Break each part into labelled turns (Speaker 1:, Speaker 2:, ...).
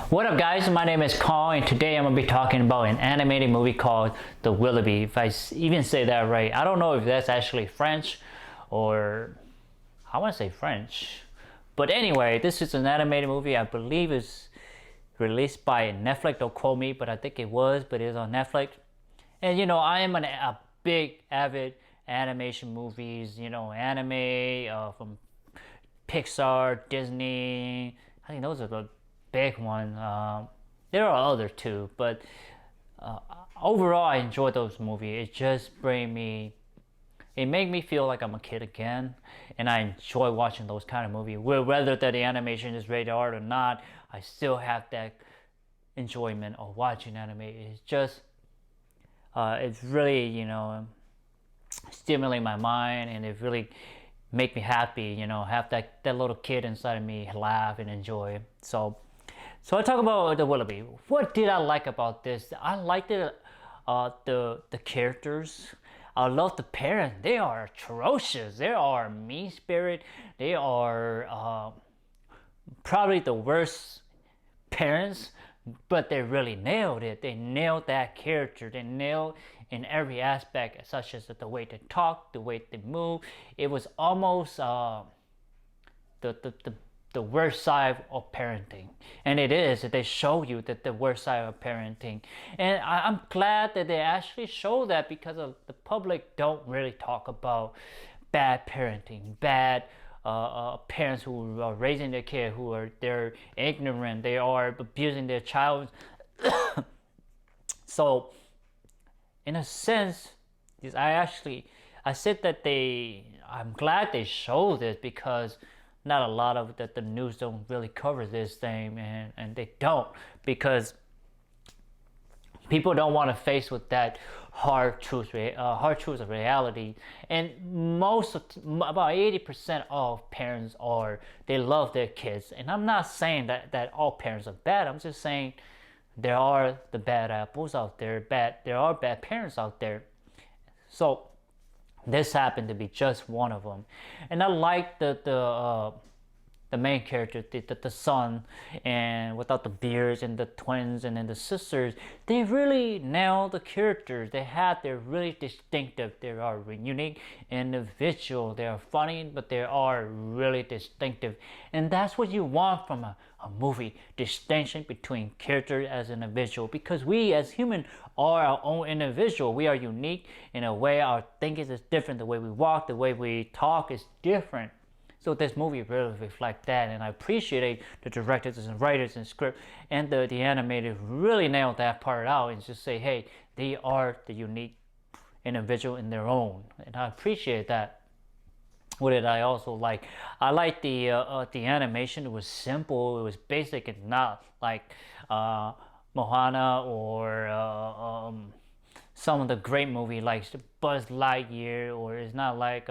Speaker 1: What up guys, my name is Kong and today I'm going to be talking about an animated movie called The Willoughby. If I even say that right, I don't know if that's actually French or I want to say French. But anyway, this is an animated movie. I believe it's released by Netflix, don't quote me, but I think it was, but it's on Netflix. And you know, I am a big avid animation movies, anime from Pixar, Disney. I think those are the big one. There are other too, but overall I enjoy those movies. It just it made me feel like I'm a kid again, and I enjoy watching those kind of movies. Whether that the animation is rated R or not, I still have that enjoyment of watching anime. It's just it's really stimulate my mind, and it really make me happy. Have that little kid inside of me laugh and enjoy. So I talk about the Willoughby. What did I like about this? I liked it, the characters. I love the parents. They are atrocious. They are mean spirit. They are probably the worst parents, but they really nailed it. They nailed that character. They nailed in every aspect, such as the way they talk, the way they move. It was almost the worst side of parenting, and it is. They show you that the worst side of parenting, and I'm glad that they actually show that, because the public don't really talk about bad parenting, bad parents who are raising their kid, they're ignorant, they are abusing their child. So in a sense, I said that I'm glad they show this, because not a lot of the news don't really cover this thing, and they don't, because people don't want to face with that hard truth of reality. And about 80% of parents they love their kids, and I'm not saying that all parents are bad. I'm just saying there are the bad apples out there. There are bad parents out there. So this happened to be just one of them, and I like the main character, the son, and without the beards, and the twins, and then the sisters. They really nailed the characters. They're really distinctive. They are unique individual. They are funny, but they are really distinctive, and that's what you want from a movie: distinction between characters as an individual, because we as humans are our own individual. We are unique in a way. Our thinking is different. The way we walk, the way we talk is different. So this movie really reflects that, and I appreciate the directors and writers and script and the animators really nailed that part out, and just say, hey, they are the unique individual in their own, and I appreciate that. What did I also like? I like the animation. It was simple. It was basic, and not like Moana or some of the great movie like Buzz Lightyear, or it's not like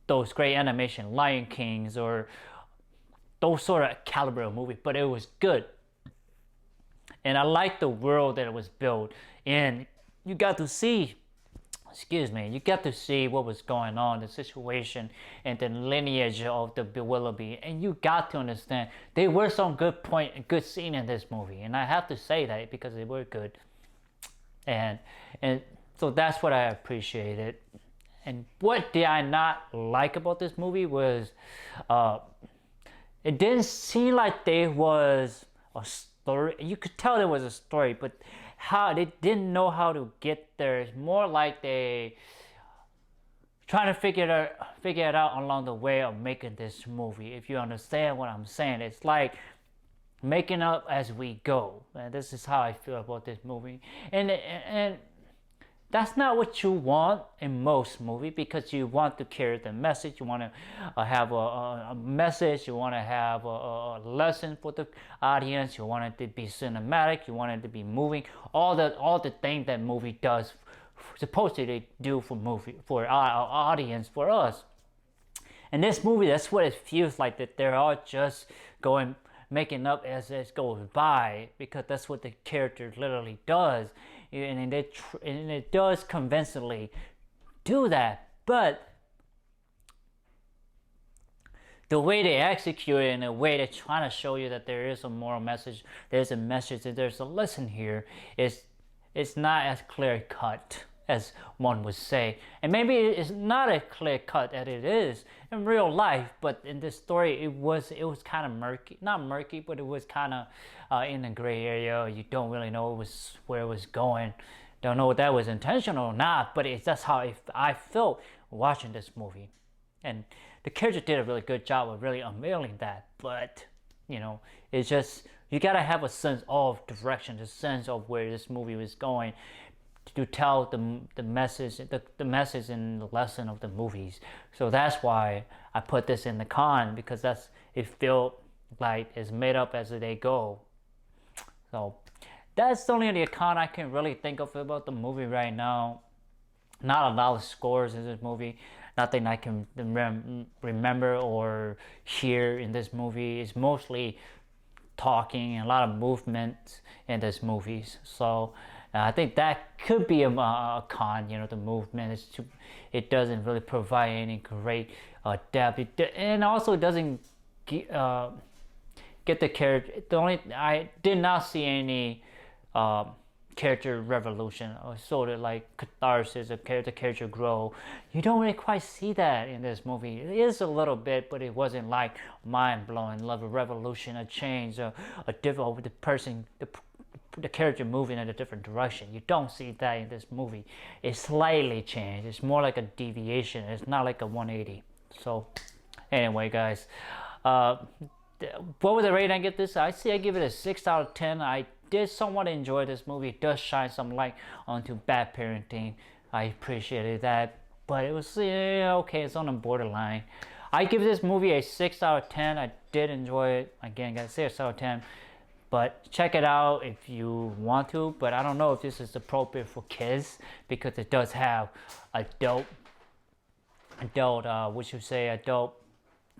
Speaker 1: those great animation Lion Kings or those sort of caliber of movie, but it was good. And I like the world that it was built, and you got to see what was going on, the situation, and the lineage of the Willoughby, and you got to understand there were some good scene in this movie, and I have to say that because they were good, and so that's what I appreciated. And what did I not like about this movie was it didn't seem like there was a story. You could tell there was a story, but how they didn't know how to get there. It's more like they trying to figure it out along the way of making this movie. If you understand what I'm saying, it's like making up as we go. And this is how I feel about this movie. And that's not what you want in most movies, because you want to carry the message. You want to have a message. You want to have a lesson for the audience. You want it to be cinematic. You want it to be moving. All the things that movie does, supposedly do for our audience, for us. And this movie, that's what it feels like, that they're all just making up as it goes by, because that's what the character literally does, and it does convincingly do that. But the way they execute it, in a way they're trying to show you that there is a moral message, there's a message, that there's a lesson here, it's not as clear cut as one would say. And maybe it's not as clear cut as it is in real life, but in this story it was kind of murky. Not murky, but it was kind of in the gray area. You don't really know where it was going. Don't know if that was intentional or not, but that's how I felt watching this movie. And the character did a really good job of really unveiling that. But it's just, you gotta have a sense of direction, a sense of where this movie was going, to tell the message, the message and the lesson of the movies. So that's why I put this in the con, because it felt like it's made up as they go. So that's the only con I can really think of about the movie right now. Not a lot of scores in this movie. Nothing I can remember or hear in this movie. It's mostly talking and a lot of movement in this movies. So I think that could be a con. The movement it doesn't really provide any great depth, and also it doesn't get the character. I did not see any character revolution or sort of like catharsis of the character grow. You don't really quite see that in this movie. It is a little bit, but it wasn't like mind-blowing level revolution, a change, a different the character moving in a different direction. You don't see that in this movie. It's slightly changed. It's more like a deviation. It's not like a 180. So anyway, guys, what was the rating I give this? I give it a 6 out of 10. I did somewhat enjoy this movie. It does shine some light onto bad parenting. I appreciated that, but it was okay. It's on the borderline. I give this movie a 6 out of 10. I did enjoy it. Again, guys, 6 out of 10. But check it out if you want to. But I don't know if this is appropriate for kids, because it does have adult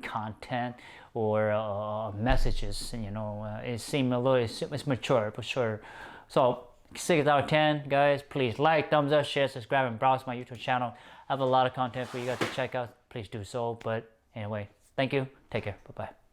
Speaker 1: content or messages. It seems a little, it's mature for sure. So 6 out of 10, guys. Please like, thumbs up, share, subscribe, and browse my YouTube channel. I have a lot of content for you guys to check out. Please do so. But anyway, thank you. Take care. Bye bye.